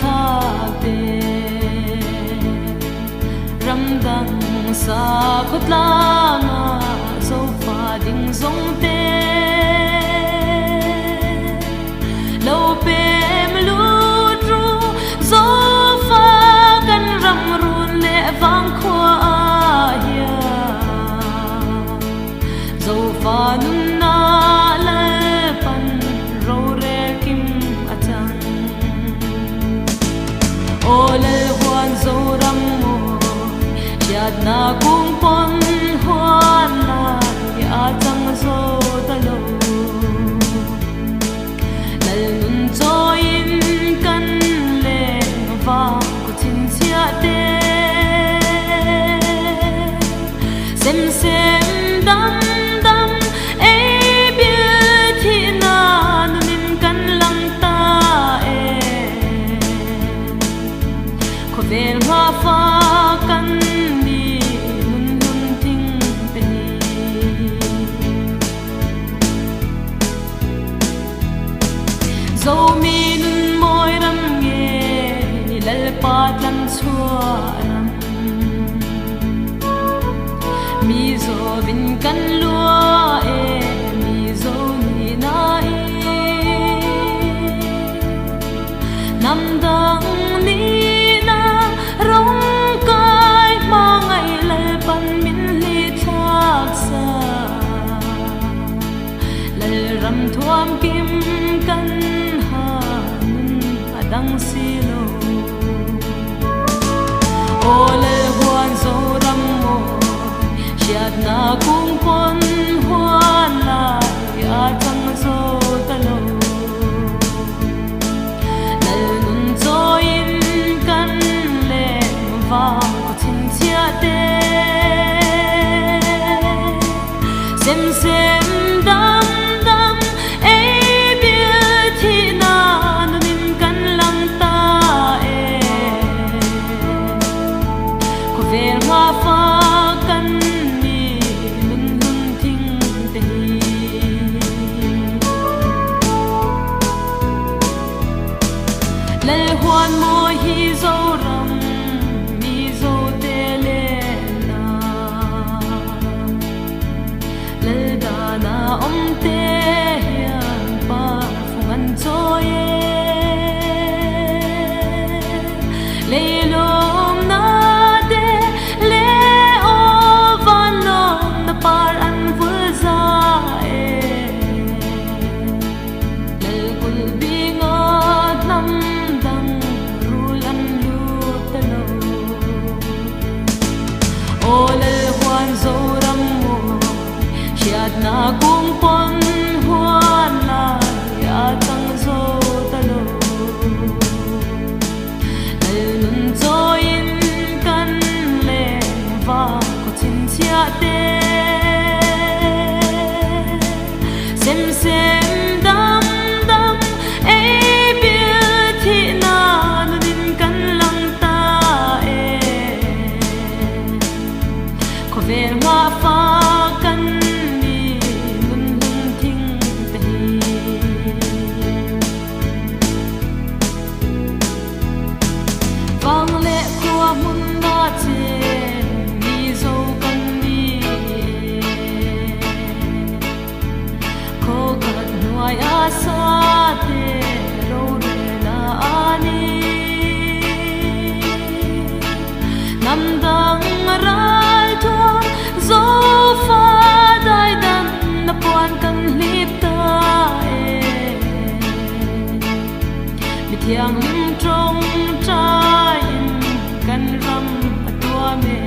tha te ram dang sa khutla nga so fa ding zong te lo pem lu tru zo fa kan ram run le vang khwa ya zo fa nun na le pan ro re kim atang ole huan zo ram mo yat na kung pon huan na ya tang zo ta lo lal nun cho in kan le va ko chin sia te sem sem dam dam e beauty na nun kan lang ta e ko ver ma fa kan zo mi nun moi ram nge ni lal pat lam chua ram mi zo vin kan lua e mi zo ni na e nam dang ni na rong kai ma ngai lal pan min li thak sa lal ram thuam kim kan dang silo ole huan zo ram mo siat na kung pon huan la ya chang zo ta lo lal nun zo in kan le va ko chin chia te sem sem dam dam e beauty na ver ma fa kan ni nun nun thing te lal huan mo hi zo ram mi zo te le na lal da na om te hian pa fungan cho ye le lom na par an vul za e lal kul binga nam dang rulam lu talo o lal huan zo ram mo siat na kung pon huan la ya tang zo talo lal nun zo in kan le va ko chin chia te sem sem dam dam e beauty na nun kan lang ta e ko ver ma fa kan ni nun hun thing te vang le kwa mun na che ni zo kan ni ai asa te ro re na ani nam dang ral tho zo fa dai dan na puan kan lip ta e mi thiang trong trai kan ram atua me